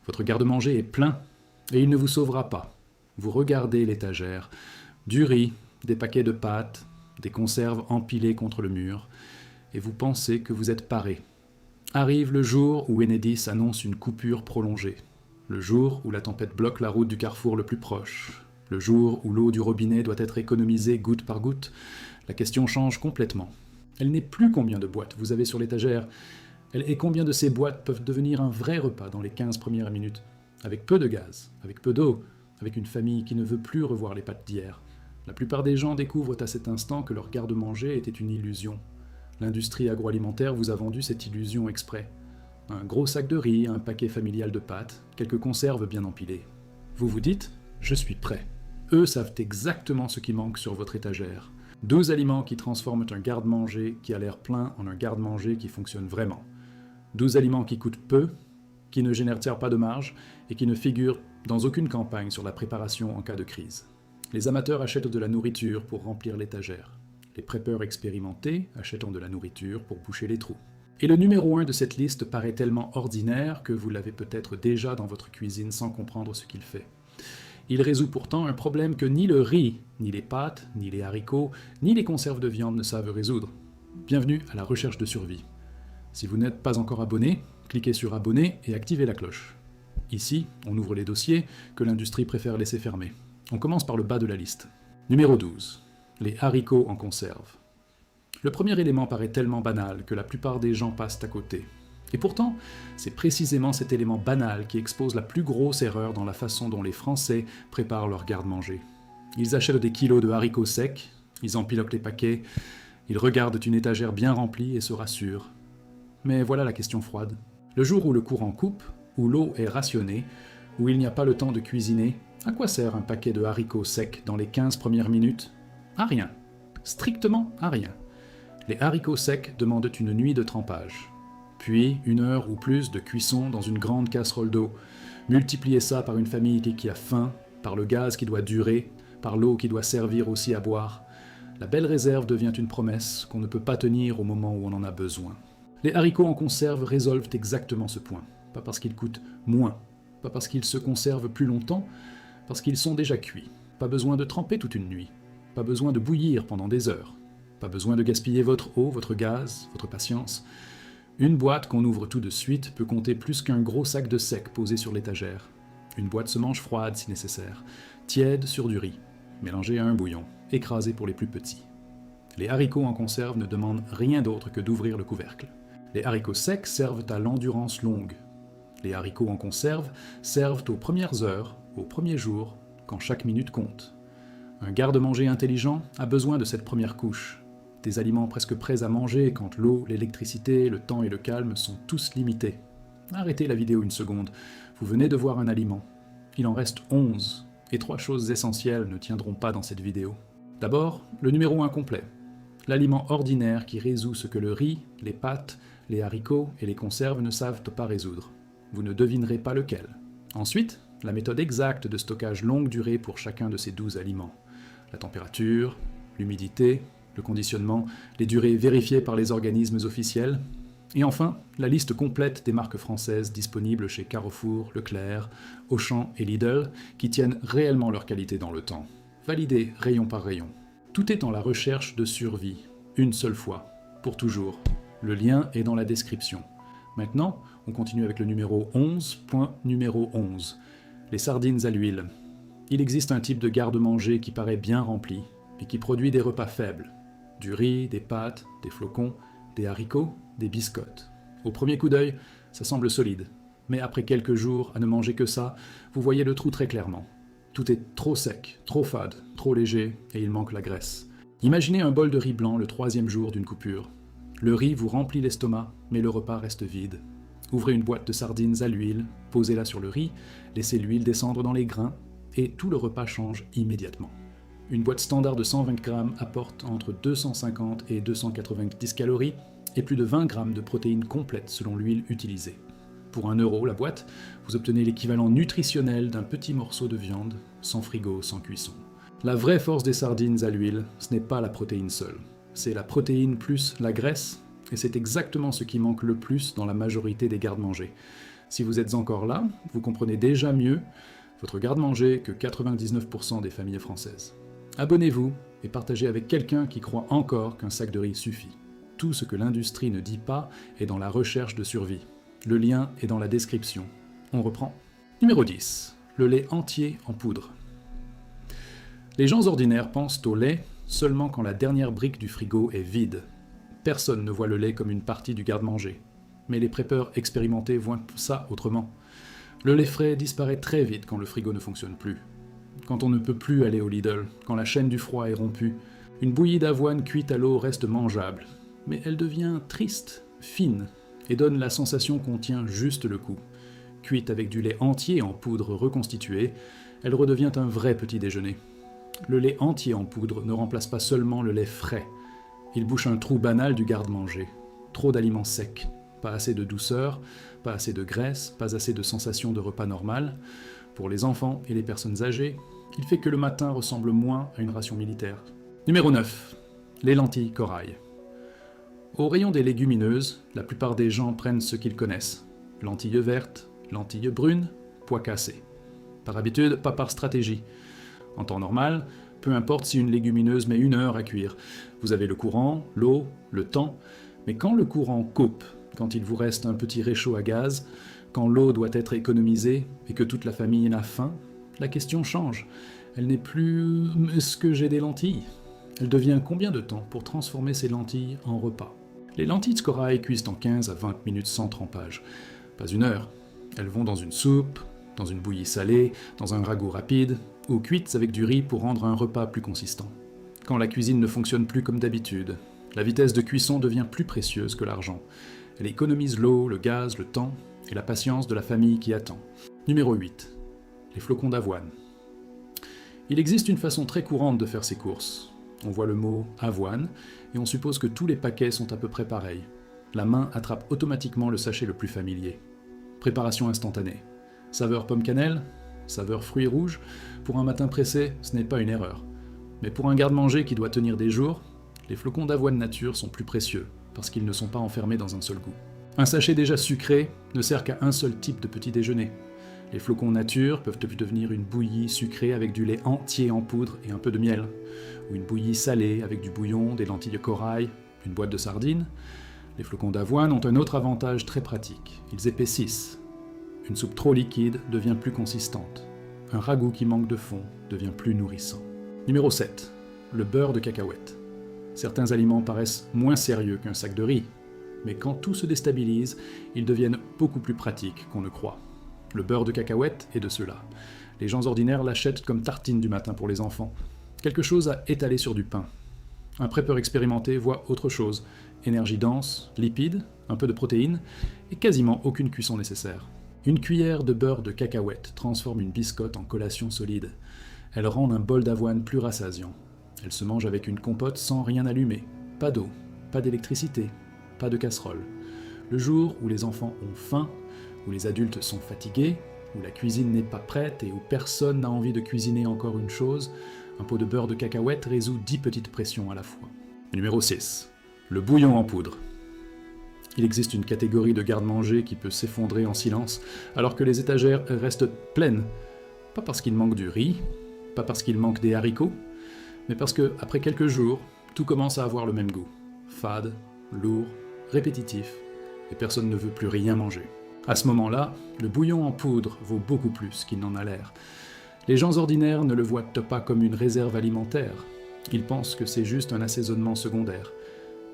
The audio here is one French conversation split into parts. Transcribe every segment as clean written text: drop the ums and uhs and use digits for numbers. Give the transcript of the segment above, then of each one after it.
Votre garde-manger est plein et il ne vous sauvera pas. Vous regardez l'étagère, du riz, des paquets de pâtes, des conserves empilées contre le mur, et vous pensez que vous êtes paré. Arrive le jour où Enedis annonce une coupure prolongée, le jour où la tempête bloque la route du carrefour le plus proche, le jour où l'eau du robinet doit être économisée goutte par goutte. La question change complètement. Elle n'est plus combien de boîtes vous avez sur l'étagère, elle est combien de ces boîtes peuvent devenir un vrai repas dans les 15 premières minutes, avec peu de gaz, avec peu d'eau, avec une famille qui ne veut plus revoir les pâtes d'hier. La plupart des gens découvrent à cet instant que leur garde-manger était une illusion. L'industrie agroalimentaire vous a vendu cette illusion exprès. Un gros sac de riz, un paquet familial de pâtes, quelques conserves bien empilées. Vous vous dites « je suis prêt ». Eux savent exactement ce qui manque sur votre étagère. 12 aliments qui transforment un garde-manger qui a l'air plein en un garde-manger qui fonctionne vraiment. 12 aliments qui coûtent peu, qui ne génèrent pas de marge et qui ne figurent dans aucune campagne sur la préparation en cas de crise. Les amateurs achètent de la nourriture pour remplir l'étagère. Les preppers expérimentés achètent de la nourriture pour boucher les trous. Et le numéro 1 de cette liste paraît tellement ordinaire que vous l'avez peut-être déjà dans votre cuisine sans comprendre ce qu'il fait. Il résout pourtant un problème que ni le riz, ni les pâtes, ni les haricots, ni les conserves de viande ne savent résoudre. Bienvenue à la recherche de survie. Si vous n'êtes pas encore abonné, cliquez sur abonner et activez la cloche. Ici, on ouvre les dossiers que l'industrie préfère laisser fermer. On commence par le bas de la liste. Numéro 12. Les haricots en conserve. Le premier élément paraît tellement banal que la plupart des gens passent à côté. Et pourtant, c'est précisément cet élément banal qui expose la plus grosse erreur dans la façon dont les Français préparent leur garde-manger. Ils achètent des kilos de haricots secs, ils empilotent les paquets, ils regardent une étagère bien remplie et se rassurent. Mais voilà la question froide. Le jour où le courant coupe, où l'eau est rationnée, où il n'y a pas le temps de cuisiner, à quoi sert un paquet de haricots secs dans les 15 premières minutes ? À rien. Strictement à rien. Les haricots secs demandent une nuit de trempage. Puis 1 heure ou plus de cuisson dans une grande casserole d'eau. Multipliez ça par une famille qui a faim, par le gaz qui doit durer, par l'eau qui doit servir aussi à boire. La belle réserve devient une promesse qu'on ne peut pas tenir au moment où on en a besoin. Les haricots en conserve résolvent exactement ce point. Pas parce qu'ils coûtent moins, pas parce qu'ils se conservent plus longtemps, parce qu'ils sont déjà cuits. Pas besoin de tremper toute une nuit. Pas besoin de bouillir pendant des heures. Pas besoin de gaspiller votre eau, votre gaz, votre patience. Une boîte qu'on ouvre tout de suite peut compter plus qu'un gros sac de sec posé sur l'étagère. Une boîte se mange froide si nécessaire, tiède sur du riz, mélangé à un bouillon, écrasé pour les plus petits. Les haricots en conserve ne demandent rien d'autre que d'ouvrir le couvercle. Les haricots secs servent à l'endurance longue. Les haricots en conserve servent aux premières heures, aux premiers jours, quand chaque minute compte. Un garde-manger intelligent a besoin de cette première couche. Des aliments presque prêts à manger quand l'eau, l'électricité, le temps et le calme sont tous limités. Arrêtez la vidéo une seconde. Vous venez de voir un aliment. Il en reste 11, et 3 choses essentielles ne tiendront pas dans cette vidéo. D'abord, le numéro 1 complet. L'aliment ordinaire qui résout ce que le riz, les pâtes, les haricots et les conserves ne savent pas résoudre. Vous ne devinerez pas lequel. Ensuite, la méthode exacte de stockage longue durée pour chacun de ces 12 aliments. La température, l'humidité, le conditionnement, les durées vérifiées par les organismes officiels, et enfin, la liste complète des marques françaises disponibles chez Carrefour, Leclerc, Auchan et Lidl, qui tiennent réellement leur qualité dans le temps. Validées rayon par rayon. Tout est dans la recherche de survie, une seule fois, pour toujours. Le lien est dans la description. Maintenant, on continue avec le numéro 11, point numéro 11. Les sardines à l'huile. Il existe un type de garde-manger qui paraît bien rempli, et qui produit des repas faibles. Du riz, des pâtes, des flocons, des haricots, des biscottes. Au premier coup d'œil, ça semble solide. Mais après quelques jours à ne manger que ça, vous voyez le trou très clairement. Tout est trop sec, trop fade, trop léger, et il manque la graisse. Imaginez un bol de riz blanc le 3e jour d'une coupure. Le riz vous remplit l'estomac, mais le repas reste vide. Ouvrez une boîte de sardines à l'huile, posez-la sur le riz, laissez l'huile descendre dans les grains, et tout le repas change immédiatement. Une boîte standard de 120 grammes apporte entre 250 et 290 calories et plus de 20 grammes de protéines complètes selon l'huile utilisée. Pour 1 euro la boîte, vous obtenez l'équivalent nutritionnel d'un petit morceau de viande, sans frigo, sans cuisson. La vraie force des sardines à l'huile, ce n'est pas la protéine seule. C'est la protéine plus la graisse, et c'est exactement ce qui manque le plus dans la majorité des garde-manger. Si vous êtes encore là, vous comprenez déjà mieux votre garde-manger que 99% des familles françaises. Abonnez-vous et partagez avec quelqu'un qui croit encore qu'un sac de riz suffit. Tout ce que l'industrie ne dit pas est dans la recherche de survie. Le lien est dans la description. On reprend. Numéro 10. Le lait entier en poudre. Les gens ordinaires pensent au lait seulement quand la dernière brique du frigo est vide. Personne ne voit le lait comme une partie du garde-manger. Mais les préppeurs expérimentés voient ça autrement. Le lait frais disparaît très vite quand le frigo ne fonctionne plus. Quand on ne peut plus aller au Lidl, quand la chaîne du froid est rompue, une bouillie d'avoine cuite à l'eau reste mangeable. Mais elle devient triste, fine, et donne la sensation qu'on tient juste le coup. Cuite avec du lait entier en poudre reconstituée, elle redevient un vrai petit déjeuner. Le lait entier en poudre ne remplace pas seulement le lait frais. Il bouche un trou banal du garde-manger. Trop d'aliments secs, pas assez de douceur, pas assez de graisse, pas assez de sensation de repas normal. Pour les enfants et les personnes âgées, il fait que le matin ressemble moins à une ration militaire. Numéro 9. Les lentilles corail. Au rayon des légumineuses, la plupart des gens prennent ce qu'ils connaissent. Lentilles vertes, lentilles brunes, pois cassés. Par habitude, pas par stratégie. En temps normal, peu importe si une légumineuse met 1 heure à cuire. Vous avez le courant, l'eau, le temps. Mais quand le courant coupe, quand il vous reste un petit réchaud à gaz, quand l'eau doit être économisée et que toute la famille a faim, la question change. Elle n'est plus « est-ce que j'ai des lentilles ?» Elle devient combien de temps pour transformer ces lentilles en repas? Les lentilles de corail cuisent en 15 à 20 minutes sans trempage. Pas 1 heure. Elles vont dans une soupe, dans une bouillie salée, dans un ragoût rapide, ou cuites avec du riz pour rendre un repas plus consistant. Quand la cuisine ne fonctionne plus comme d'habitude, la vitesse de cuisson devient plus précieuse que l'argent. Elle économise l'eau, le gaz, le temps et la patience de la famille qui attend. Numéro 8. Les flocons d'avoine. Il existe une façon très courante de faire ses courses. On voit le mot « avoine » et on suppose que tous les paquets sont à peu près pareils. La main attrape automatiquement le sachet le plus familier. Préparation instantanée. Saveur pomme-cannelle, saveur fruits rouges. Pour un matin pressé, ce n'est pas une erreur. Mais pour un garde-manger qui doit tenir des jours, les flocons d'avoine nature sont plus précieux, parce qu'ils ne sont pas enfermés dans un seul goût. Un sachet déjà sucré ne sert qu'à un seul type de petit déjeuner. Les flocons nature peuvent devenir une bouillie sucrée avec du lait entier en poudre et un peu de miel, ou une bouillie salée avec du bouillon, des lentilles de corail, une boîte de sardines. Les flocons d'avoine ont un autre avantage très pratique, ils épaississent. Une soupe trop liquide devient plus consistante. Un ragoût qui manque de fond devient plus nourrissant. Numéro 7. Le beurre de cacahuète. Certains aliments paraissent moins sérieux qu'un sac de riz, mais quand tout se déstabilise, ils deviennent beaucoup plus pratiques qu'on ne croit. Le beurre de cacahuète est de ceux-là. Les gens ordinaires l'achètent comme tartine du matin pour les enfants. Quelque chose à étaler sur du pain. Un préppeur expérimenté voit autre chose. Énergie dense, lipides, un peu de protéines, et quasiment aucune cuisson nécessaire. Une cuillère de beurre de cacahuète transforme une biscotte en collation solide. Elle rend un bol d'avoine plus rassasiant. Elle se mange avec une compote sans rien allumer. Pas d'eau, pas d'électricité, pas de casserole. Le jour où les enfants ont faim, où les adultes sont fatigués, où la cuisine n'est pas prête et où personne n'a envie de cuisiner encore une chose, un pot de beurre de cacahuète résout 10 petites pressions à la fois. Numéro 6. Le bouillon en poudre. Il existe une catégorie de garde-manger qui peut s'effondrer en silence, alors que les étagères restent pleines. Pas parce qu'il manque du riz, pas parce qu'il manque des haricots, mais parce que, après quelques jours, tout commence à avoir le même goût. Fade, lourd, répétitif, et personne ne veut plus rien manger. À ce moment-là, le bouillon en poudre vaut beaucoup plus qu'il n'en a l'air. Les gens ordinaires ne le voient pas comme une réserve alimentaire. Ils pensent que c'est juste un assaisonnement secondaire.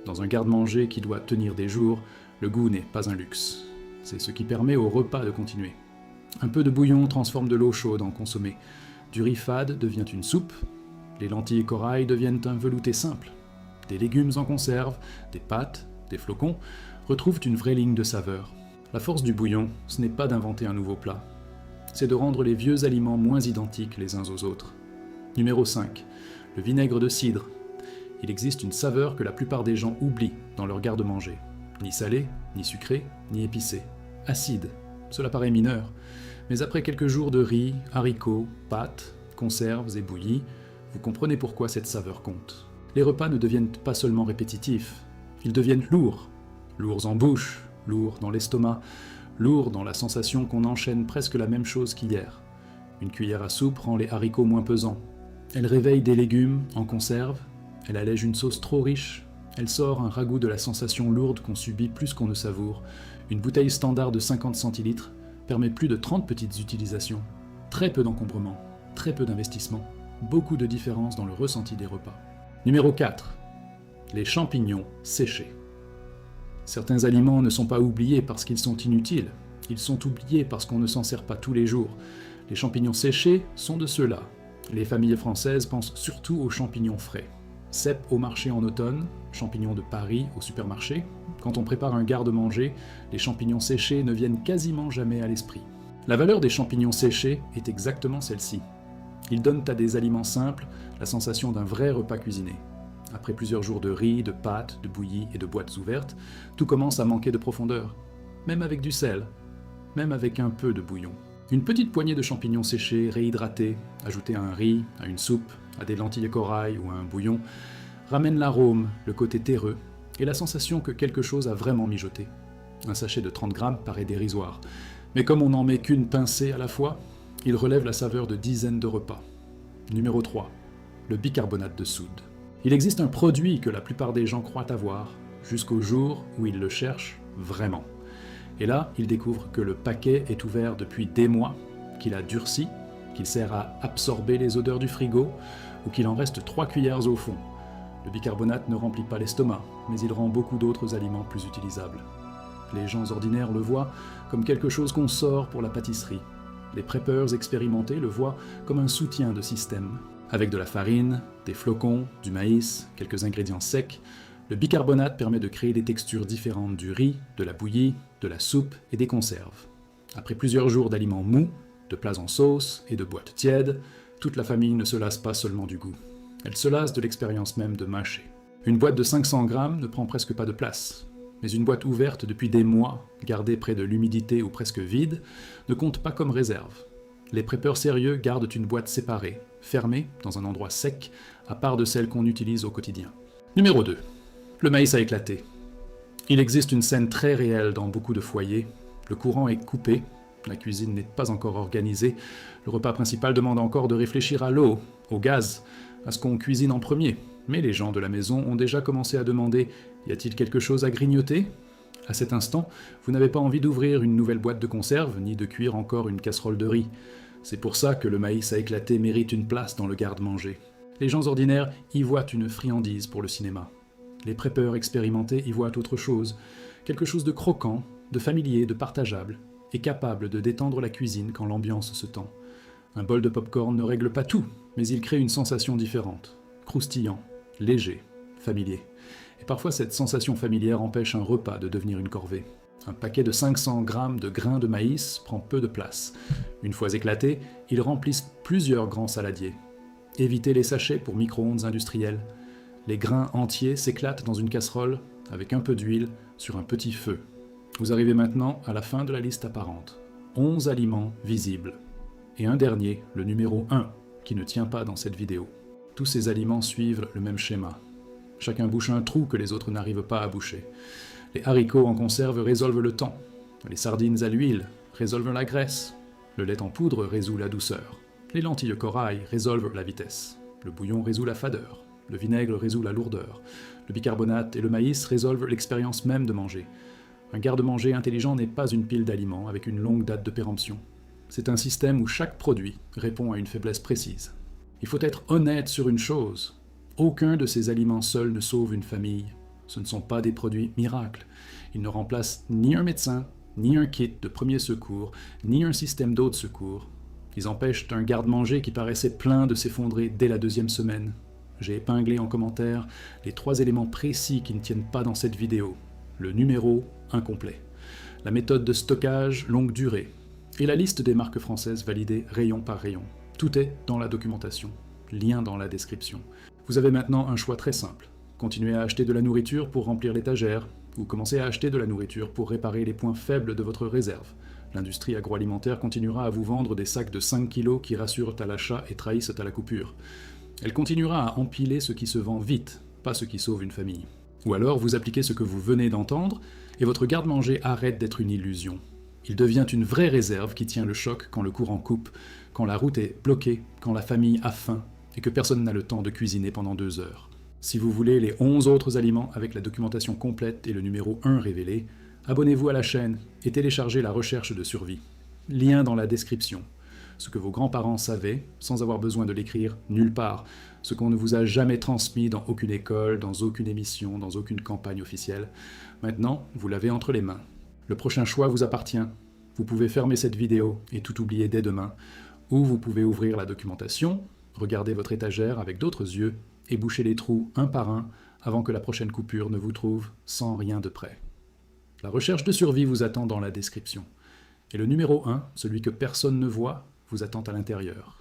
Dans un garde-manger qui doit tenir des jours, le goût n'est pas un luxe. C'est ce qui permet au repas de continuer. Un peu de bouillon transforme de l'eau chaude en consommé. Du riz fade devient une soupe. Les lentilles corail deviennent un velouté simple. Des légumes en conserve, des pâtes, des flocons retrouvent une vraie ligne de saveur. La force du bouillon, ce n'est pas d'inventer un nouveau plat. C'est de rendre les vieux aliments moins identiques les uns aux autres. Numéro 5. Le vinaigre de cidre. Il existe une saveur que la plupart des gens oublient dans leur garde-manger. Ni salé, ni sucré, ni épicé. Acide. Cela paraît mineur. Mais après quelques jours de riz, haricots, pâtes, conserves et bouillies, vous comprenez pourquoi cette saveur compte. Les repas ne deviennent pas seulement répétitifs. Ils deviennent lourds. Lourds en bouche, lourds dans l'estomac, lourd dans la sensation qu'on enchaîne presque la même chose qu'hier. Une cuillère à soupe rend les haricots moins pesants. Elle réveille des légumes en conserve, elle allège une sauce trop riche, elle sort un ragoût de la sensation lourde qu'on subit plus qu'on ne savoure. Une bouteille standard de 50 centilitres permet plus de 30 petites utilisations. Très peu d'encombrement, très peu d'investissement, beaucoup de différence dans le ressenti des repas. Numéro 4. Les champignons séchés. Certains aliments ne sont pas oubliés parce qu'ils sont inutiles, ils sont oubliés parce qu'on ne s'en sert pas tous les jours. Les champignons séchés sont de ceux-là. Les familles françaises pensent surtout aux champignons frais. Cèpes au marché en automne, champignons de Paris au supermarché. Quand on prépare un garde-manger, les champignons séchés ne viennent quasiment jamais à l'esprit. La valeur des champignons séchés est exactement celle-ci. Ils donnent à des aliments simples la sensation d'un vrai repas cuisiné. Après plusieurs jours de riz, de pâtes, de bouillies et de boîtes ouvertes, tout commence à manquer de profondeur. Même avec du sel, même avec un peu de bouillon. Une petite poignée de champignons séchés, réhydratés, ajoutés à un riz, à une soupe, à des lentilles corail ou à un bouillon, ramène l'arôme, le côté terreux, et la sensation que quelque chose a vraiment mijoté. Un sachet de 30 grammes paraît dérisoire, mais comme on n'en met qu'une pincée à la fois, il relève la saveur de dizaines de repas. Numéro 3. Le bicarbonate de soude. Il existe un produit que la plupart des gens croient avoir, jusqu'au jour où ils le cherchent vraiment. Et là, ils découvrent que le paquet est ouvert depuis des mois, qu'il a durci, qu'il sert à absorber les odeurs du frigo, ou qu'il en reste 3 cuillères au fond. Le bicarbonate ne remplit pas l'estomac, mais il rend beaucoup d'autres aliments plus utilisables. Les gens ordinaires le voient comme quelque chose qu'on sort pour la pâtisserie. Les preppers expérimentés le voient comme un soutien de système. Avec de la farine, des flocons, du maïs, quelques ingrédients secs, le bicarbonate permet de créer des textures différentes du riz, de la bouillie, de la soupe et des conserves. Après plusieurs jours d'aliments mous, de plats en sauce et de boîtes tièdes, toute la famille ne se lasse pas seulement du goût. Elle se lasse de l'expérience même de mâcher. Une boîte de 500 grammes ne prend presque pas de place, mais une boîte ouverte depuis des mois, gardée près de l'humidité ou presque vide, ne compte pas comme réserve. Les preppers sérieux gardent une boîte séparée, fermée, dans un endroit sec, à part de celle qu'on utilise au quotidien. Numéro 2. Le maïs à éclater. Il existe une scène très réelle dans beaucoup de foyers. Le courant est coupé, la cuisine n'est pas encore organisée, le repas principal demande encore de réfléchir à l'eau, au gaz, à ce qu'on cuisine en premier. Mais les gens de la maison ont déjà commencé à demander « Y a-t-il quelque chose à grignoter ?» À cet instant, vous n'avez pas envie d'ouvrir une nouvelle boîte de conserve, ni de cuire encore une casserole de riz. C'est pour ça que le maïs à éclater mérite une place dans le garde-manger. Les gens ordinaires y voient une friandise pour le cinéma. Les preppers expérimentés y voient autre chose, quelque chose de croquant, de familier, de partageable, et capable de détendre la cuisine quand l'ambiance se tend. Un bol de pop-corn ne règle pas tout, mais il crée une sensation différente, croustillant, léger, familier. Et parfois cette sensation familière empêche un repas de devenir une corvée. Un paquet de 500 grammes de grains de maïs prend peu de place. Une fois éclatés, ils remplissent plusieurs grands saladiers. Évitez les sachets pour micro-ondes industriels. Les grains entiers s'éclatent dans une casserole avec un peu d'huile sur un petit feu. Vous arrivez maintenant à la fin de la liste apparente. 11 aliments visibles. Et un dernier, le numéro 1, qui ne tient pas dans cette vidéo. Tous ces aliments suivent le même schéma. Chacun bouche un trou que les autres n'arrivent pas à boucher. Les haricots en conserve résolvent le temps. Les sardines à l'huile résolvent la graisse. Le lait en poudre résout la douceur. Les lentilles corail résolvent la vitesse. Le bouillon résout la fadeur. Le vinaigre résout la lourdeur. Le bicarbonate et le maïs résolvent l'expérience même de manger. Un garde-manger intelligent n'est pas une pile d'aliments avec une longue date de péremption. C'est un système où chaque produit répond à une faiblesse précise. Il faut être honnête sur une chose. Aucun de ces aliments seuls ne sauve une famille. Ce ne sont pas des produits miracles. Ils ne remplacent ni un médecin, ni un kit de premier secours, ni un système d'eau de secours. Ils empêchent un garde-manger qui paraissait plein de s'effondrer dès la 2e semaine. J'ai épinglé en commentaire les 3 éléments précis qui ne tiennent pas dans cette vidéo. Le numéro incomplet, la méthode de stockage longue durée, et la liste des marques françaises validées rayon par rayon. Tout est dans la documentation, lien dans la description. Vous avez maintenant un choix très simple. Continuez à acheter de la nourriture pour remplir l'étagère, ou commencez à acheter de la nourriture pour réparer les points faibles de votre réserve. L'industrie agroalimentaire continuera à vous vendre des sacs de 5 kg qui rassurent à l'achat et trahissent à la coupure. Elle continuera à empiler ce qui se vend vite, pas ce qui sauve une famille. Ou alors vous appliquez ce que vous venez d'entendre, et votre garde-manger arrête d'être une illusion. Il devient une vraie réserve qui tient le choc quand le courant coupe, quand la route est bloquée, quand la famille a faim et que personne n'a le temps de cuisiner pendant 2 heures. Si vous voulez les 11 autres aliments avec la documentation complète et le numéro 1 révélé, abonnez-vous à la chaîne et téléchargez la recherche de survie. Lien dans la description. Ce que vos grands-parents savaient, sans avoir besoin de l'écrire nulle part, ce qu'on ne vous a jamais transmis dans aucune école, dans aucune émission, dans aucune campagne officielle. Maintenant, vous l'avez entre les mains. Le prochain choix vous appartient. Vous pouvez fermer cette vidéo et tout oublier dès demain, ou vous pouvez ouvrir la documentation, regarder votre étagère avec d'autres yeux et boucher les trous un par un avant que la prochaine coupure ne vous trouve sans rien de prêt. La recherche de survie vous attend dans la description. Et le numéro 1, celui que personne ne voit, vous attend à l'intérieur.